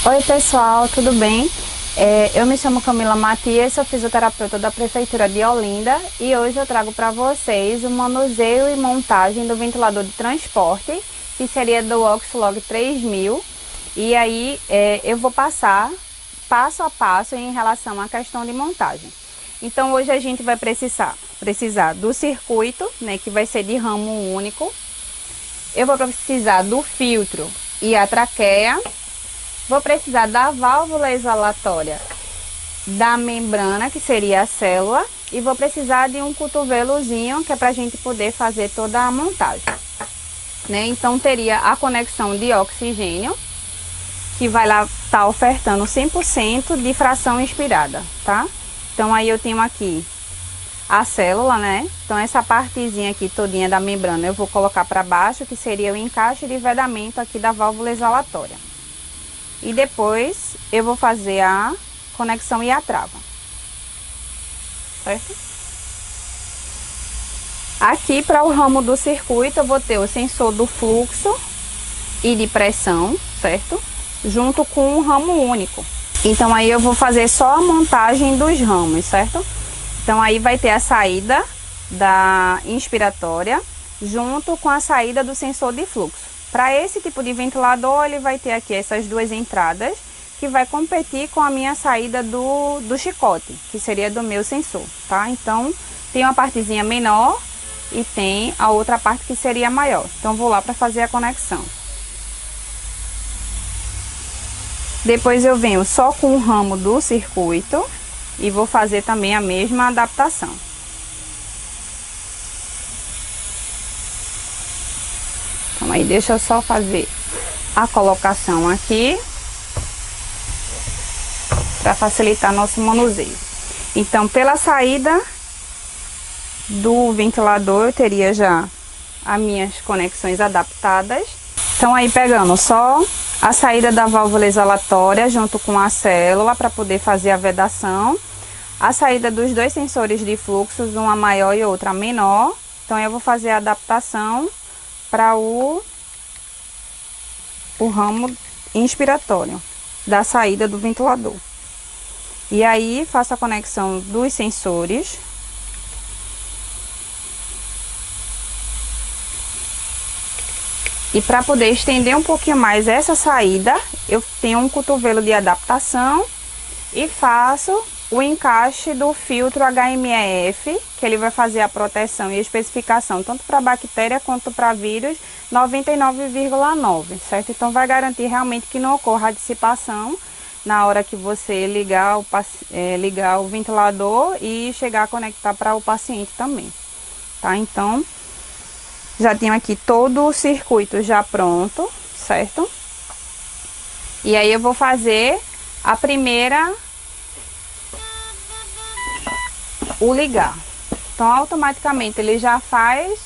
Oi pessoal, tudo bem? Eu me chamo Camila Matias, sou fisioterapeuta da Prefeitura de Olinda e hoje eu trago para vocês o manuseio e montagem do ventilador de transporte, que seria do Oxlog 3000. E aí eu vou passar passo a passo em relação à questão de montagem. Então hoje a gente vai precisar do circuito, né, que vai ser de ramo único. Eu vou precisar do filtro e a traqueia. Vou precisar da válvula exalatória, da membrana, que seria a célula, e vou precisar de um cotovelozinho, que é para a gente poder fazer toda a montagem, né? Então teria a conexão de oxigênio, que vai lá estar ofertando 100% de fração inspirada, tá? Então aí eu tenho aqui a célula, né? Então essa partezinha aqui todinha da membrana eu vou colocar para baixo, que seria o encaixe de vedamento aqui da válvula exalatória. E depois eu vou fazer a conexão e a trava, certo? Aqui para o ramo do circuito eu vou ter o sensor do fluxo e de pressão, certo? Junto com um ramo único. Então aí eu vou fazer só a montagem dos ramos, certo? Então aí vai ter a saída da inspiratória junto com a saída do sensor de fluxo. Para esse tipo de ventilador, ele vai ter aqui essas duas entradas, que vai competir com a minha saída do chicote, que seria do meu sensor, tá? Então, tem uma partezinha menor e tem a outra parte que seria maior. Então, vou lá para fazer a conexão. Depois eu venho só com o ramo do circuito e vou fazer também a mesma adaptação. Então aí deixa eu só fazer a colocação aqui para facilitar nosso manuseio. Então pela saída do ventilador eu teria já as minhas conexões adaptadas. Então aí pegando só a saída da válvula exalatória junto com a célula para poder fazer a vedação. A saída dos dois sensores de fluxos, uma maior e outra menor. Então eu vou fazer a adaptação para o ramo inspiratório da saída do ventilador. E aí faço a conexão dos sensores. E para poder estender um pouquinho mais essa saída, eu tenho um cotovelo de adaptação e faço o encaixe do filtro HMEF, que ele vai fazer a proteção e a especificação tanto para bactéria quanto para vírus 99,9, certo? Então vai garantir realmente que não ocorra a dissipação na hora que você ligar o ventilador e chegar a conectar para o paciente também, tá? Então já tenho aqui todo o circuito já pronto, certo? E aí eu vou fazer a primeira, o ligar. Então automaticamente ele já faz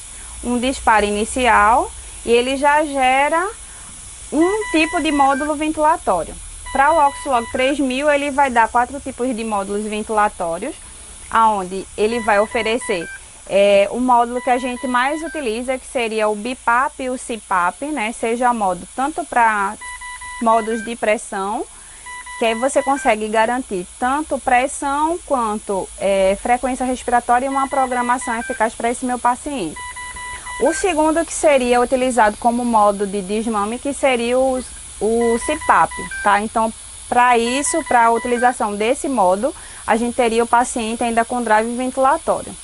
um disparo inicial e ele já gera um tipo de módulo ventilatório. Para o Oxlog 3000 ele vai dar 4 tipos de módulos ventilatórios, aonde ele vai oferecer o módulo que a gente mais utiliza, que seria o BiPAP e o CPAP, né? Seja modo tanto para modos de pressão, que aí você consegue garantir tanto pressão quanto frequência respiratória e uma programação eficaz para esse meu paciente. O segundo que seria utilizado como modo de desmame, que seria o CPAP, tá? Então, para isso, para a utilização desse modo, a gente teria o paciente ainda com drive ventilatório.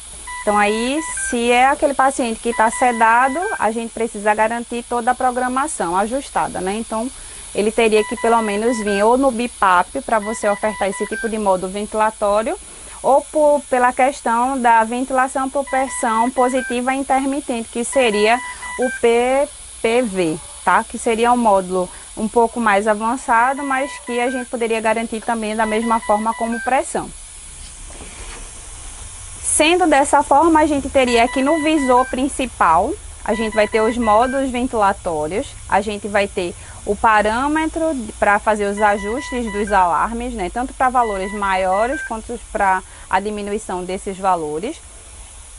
Então aí, se é aquele paciente que está sedado, a gente precisa garantir toda a programação ajustada, né? Então, ele teria que pelo menos vir ou no BiPAP para você ofertar esse tipo de modo ventilatório, ou pela questão da ventilação por pressão positiva intermitente, que seria o PPV, tá? Que seria um módulo um pouco mais avançado, mas que a gente poderia garantir também da mesma forma como pressão. Sendo dessa forma, a gente teria aqui no visor principal, a gente vai ter os módulos ventilatórios, a gente vai ter o parâmetro para fazer os ajustes dos alarmes, né? Tanto para valores maiores quanto para a diminuição desses valores.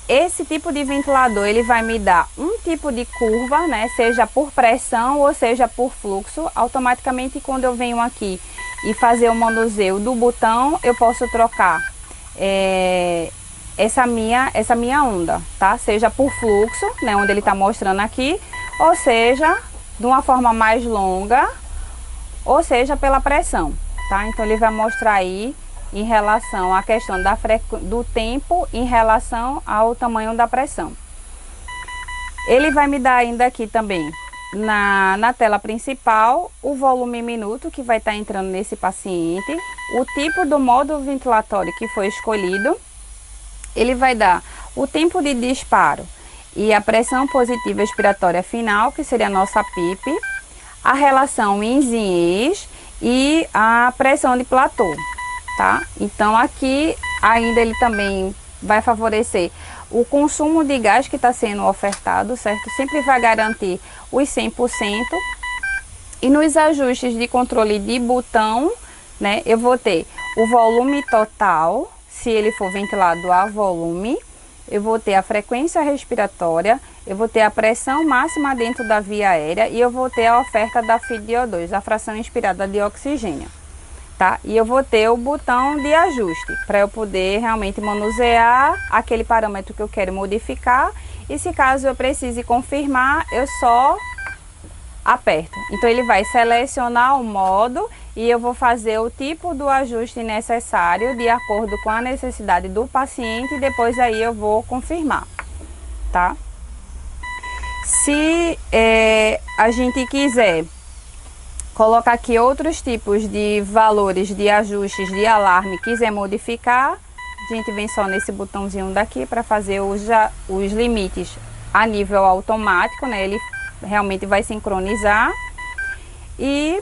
esse tipo de ventilador, ele vai me dar um tipo de curva, né? Seja por pressão ou seja por fluxo. Automaticamente, quando eu venho aqui e fazer o manuseio do botão, eu posso trocar essa minha onda, tá? Seja por fluxo, né? Onde ele tá mostrando aqui, ou seja, de uma forma mais longa, ou seja, pela pressão, tá? Então ele vai mostrar aí em relação à questão do tempo em relação ao tamanho da pressão. Ele vai me dar ainda aqui também na tela principal o volume em minuto que vai estar entrando nesse paciente, o tipo do módulo ventilatório que foi escolhido. Ele vai dar o tempo de disparo e a pressão positiva expiratória final, que seria a nossa PIP, a relação INS e a pressão de platô, tá? Então aqui ainda ele também vai favorecer o consumo de gás que está sendo ofertado, certo? Sempre vai garantir os 100%. E nos ajustes de controle de botão, né, eu vou ter o volume total, se ele for ventilado a volume, eu vou ter a frequência respiratória, eu vou ter a pressão máxima dentro da via aérea e eu vou ter a oferta da FiO2, a fração inspirada de oxigênio, tá? E eu vou ter o botão de ajuste para eu poder realmente manusear aquele parâmetro que eu quero modificar, e se caso eu precise confirmar, eu só aperto. Então ele vai selecionar o modo e eu vou fazer o tipo do ajuste necessário de acordo com a necessidade do paciente, e depois aí eu vou confirmar, tá? Se a gente quiser colocar aqui outros tipos de valores de ajustes de alarme, quiser modificar, a gente vem só nesse botãozinho daqui para fazer os limites a nível automático, né? Ele realmente vai sincronizar. E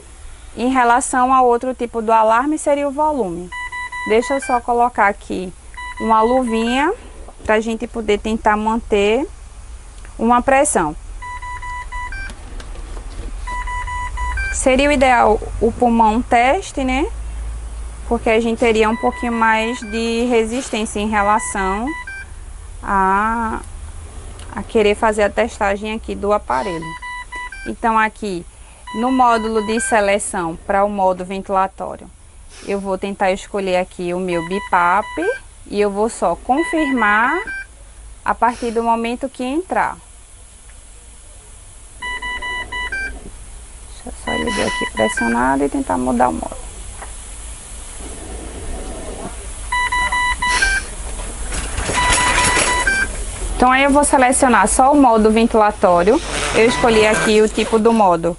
em relação a outro tipo do alarme seria o volume. Deixa eu só colocar aqui uma luvinha para a gente poder tentar manter uma pressão. Seria o ideal o pulmão teste, né? Porque a gente teria um pouquinho mais de resistência em relação a querer fazer a testagem aqui do aparelho. Então aqui no módulo de seleção para o modo ventilatório, eu vou tentar escolher aqui o meu BIPAP e eu vou só confirmar a partir do momento que entrar. Deixa eu só ligar aqui pressionado e tentar mudar o modo. Então aí eu vou selecionar só o modo ventilatório. Eu escolhi aqui o tipo do modo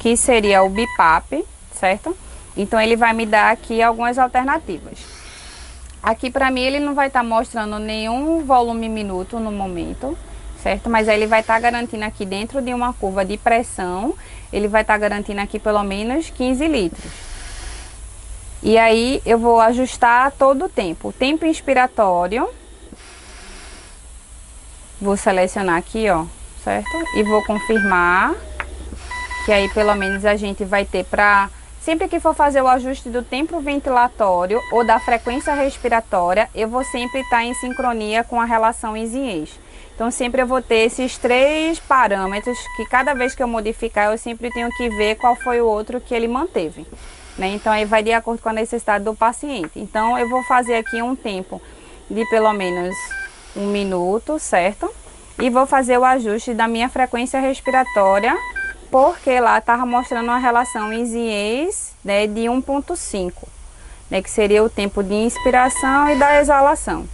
que seria o BIPAP, certo? Então ele vai me dar aqui algumas alternativas. Aqui para mim ele não vai estar mostrando nenhum volume minuto no momento, certo? Mas aí ele vai estar garantindo aqui dentro de uma curva de pressão, ele vai estar garantindo aqui pelo menos 15 litros. E aí eu vou ajustar todo o tempo. O tempo inspiratório, vou selecionar aqui, ó, certo? E vou confirmar. Que aí pelo menos a gente vai ter para, sempre que for fazer o ajuste do tempo ventilatório ou da frequência respiratória, eu vou sempre estar em sincronia com a relação IS-IES. Então sempre eu vou ter esses 3 parâmetros que cada vez que eu modificar eu sempre tenho que ver qual foi o outro que ele manteve, né? Então aí vai de acordo com a necessidade do paciente. Então eu vou fazer aqui um tempo de pelo menos 1 minuto, certo? E vou fazer o ajuste da minha frequência respiratória, porque lá estava mostrando uma relação IS-IES, né, de 1,5, né, que seria o tempo de inspiração e da exalação.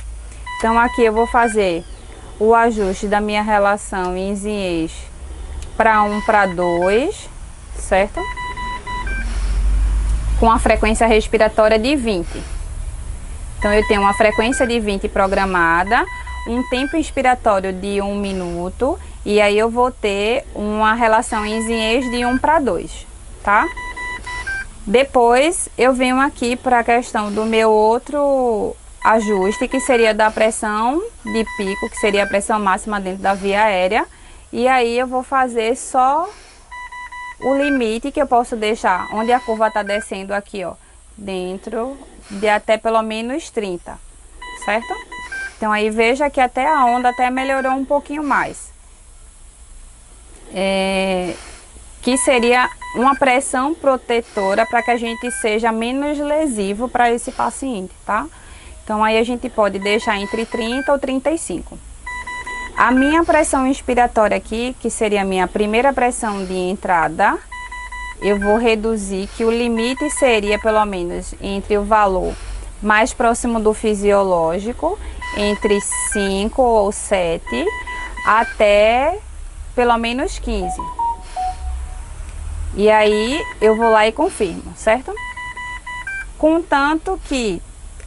Então aqui eu vou fazer o ajuste da minha relação IS-IES para 1 para 2, certo? Com a frequência respiratória de 20. Então eu tenho uma frequência de 20 programada, um tempo inspiratório de 1 minuto, e aí eu vou ter uma relação IS-IES de 1 para 2, tá? Depois eu venho aqui para a questão do meu outro ajuste, que seria da pressão de pico, que seria a pressão máxima dentro da via aérea. E aí eu vou fazer só o limite que eu posso deixar, onde a curva está descendo aqui, ó, dentro de até pelo menos 30, certo? Então aí veja que até a onda até melhorou um pouquinho mais. Que seria uma pressão protetora para que a gente seja menos lesivo para esse paciente, tá? Então aí a gente pode deixar entre 30 ou 35. A minha pressão inspiratória aqui, que seria a minha primeira pressão de entrada, eu vou reduzir, que o limite seria pelo menos entre o valor mais próximo do fisiológico, entre 5 ou 7, até pelo menos 15. E aí eu vou lá e confirmo, certo? Contanto que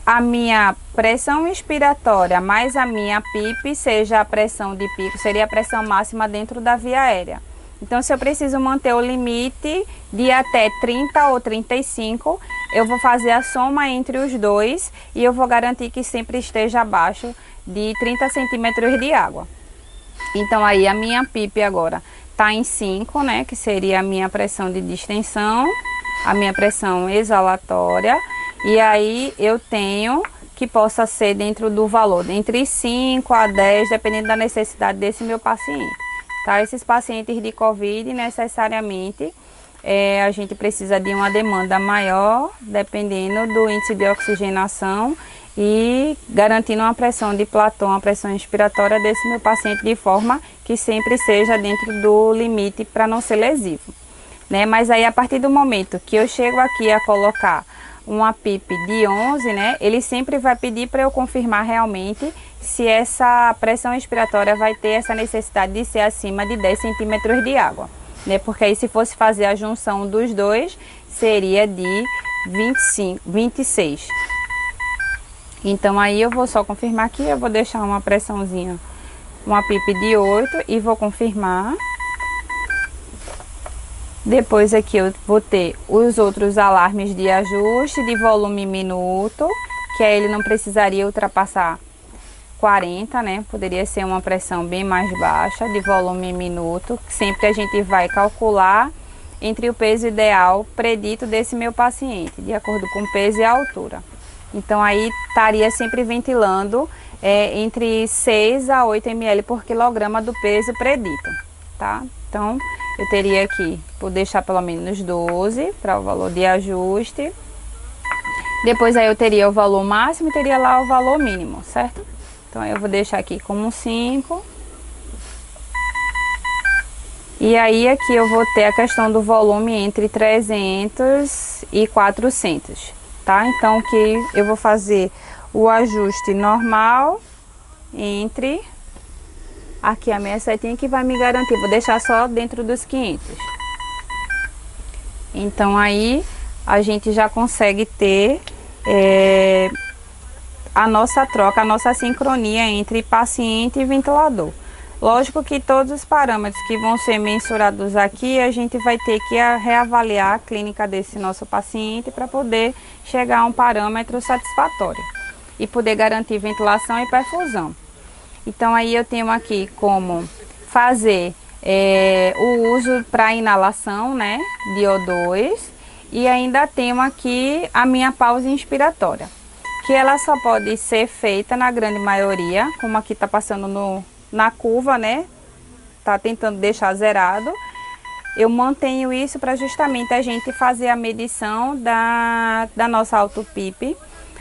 a minha pressão inspiratória mais a minha PIP seja a pressão de pico, seria a pressão máxima dentro da via aérea. Então, se eu preciso manter o limite de até 30 ou 35, eu vou fazer a soma entre os dois e eu vou garantir que sempre esteja abaixo de 30 centímetros de água. Então, aí a minha PIP agora está em 5, né? Que seria a minha pressão de distensão, a minha pressão exalatória. E aí eu tenho que possa ser dentro do valor, entre 5 a 10, dependendo da necessidade desse meu paciente. Tá? Esses pacientes de Covid, necessariamente, a gente precisa de uma demanda maior, dependendo do índice de oxigenação e garantindo uma pressão de platô, uma pressão inspiratória desse meu paciente, de forma que sempre seja dentro do limite para não ser lesivo, né? Mas aí, a partir do momento que eu chego aqui a colocar uma PIP de 11, né, ele sempre vai pedir para eu confirmar realmente se essa pressão inspiratória vai ter essa necessidade de ser acima de 10 centímetros de água, né, porque aí se fosse fazer a junção dos dois, seria de 26. Então aí eu vou só confirmar aqui, eu vou deixar uma pressãozinha, uma PIP de 8 e vou confirmar. Depois aqui eu vou ter os outros alarmes de ajuste de volume minuto, que aí ele não precisaria ultrapassar 40, né? Poderia ser uma pressão bem mais baixa de volume minuto. Sempre a gente vai calcular entre o peso ideal predito desse meu paciente, de acordo com o peso e a altura. Então aí estaria sempre ventilando entre 6 a 8 ml por quilograma do peso predito, tá? Então eu teria aqui, vou deixar pelo menos 12 para o valor de ajuste. Depois aí eu teria o valor máximo e teria lá o valor mínimo, certo? Então eu vou deixar aqui como 5. E aí aqui eu vou ter a questão do volume entre 300 e 400, tá? Então que eu vou fazer o ajuste normal entre... Aqui a minha setinha que vai me garantir, vou deixar só dentro dos 500. Então aí a gente já consegue ter a nossa troca, a nossa sincronia entre paciente e ventilador. Lógico que todos os parâmetros que vão ser mensurados aqui, a gente vai ter que reavaliar a clínica desse nosso paciente para poder chegar a um parâmetro satisfatório e poder garantir ventilação e perfusão. Então aí eu tenho aqui como fazer o uso para inalação, né, de O2, e ainda tenho aqui a minha pausa inspiratória, que ela só pode ser feita na grande maioria, como aqui tá passando na curva, né, tá tentando deixar zerado. Eu mantenho isso para justamente a gente fazer a medição da nossa auto-PIP,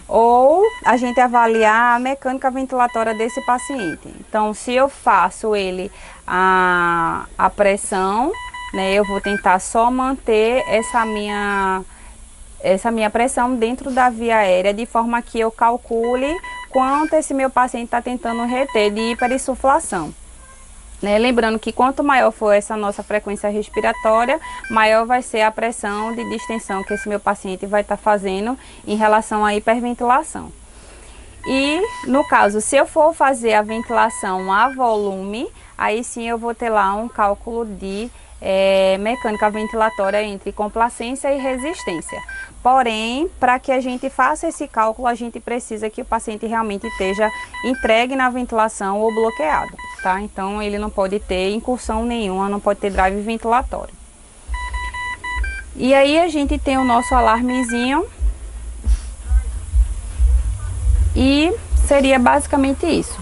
ou a gente avaliar a mecânica ventilatória desse paciente. Então, se eu faço ele a pressão, né, eu vou tentar só manter essa minha pressão dentro da via aérea, de forma que eu calcule quanto esse meu paciente está tentando reter de hiperinsuflação. Né? Lembrando que quanto maior for essa nossa frequência respiratória, maior vai ser a pressão de distensão que esse meu paciente vai estar fazendo em relação à hiperventilação. E no caso, se eu for fazer a ventilação a volume, aí sim eu vou ter lá um cálculo de mecânica ventilatória entre complacência e resistência. Porém, para que a gente faça esse cálculo, a gente precisa que o paciente realmente esteja entregue na ventilação ou bloqueado, tá? Então, ele não pode ter incursão nenhuma, não pode ter drive ventilatório. E aí, a gente tem o nosso alarmezinho. E seria basicamente isso.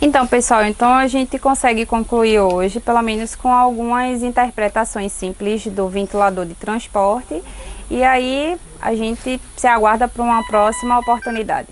Então, pessoal, a gente consegue concluir hoje, pelo menos com algumas interpretações simples do ventilador de transporte. E aí a gente se aguarda para uma próxima oportunidade.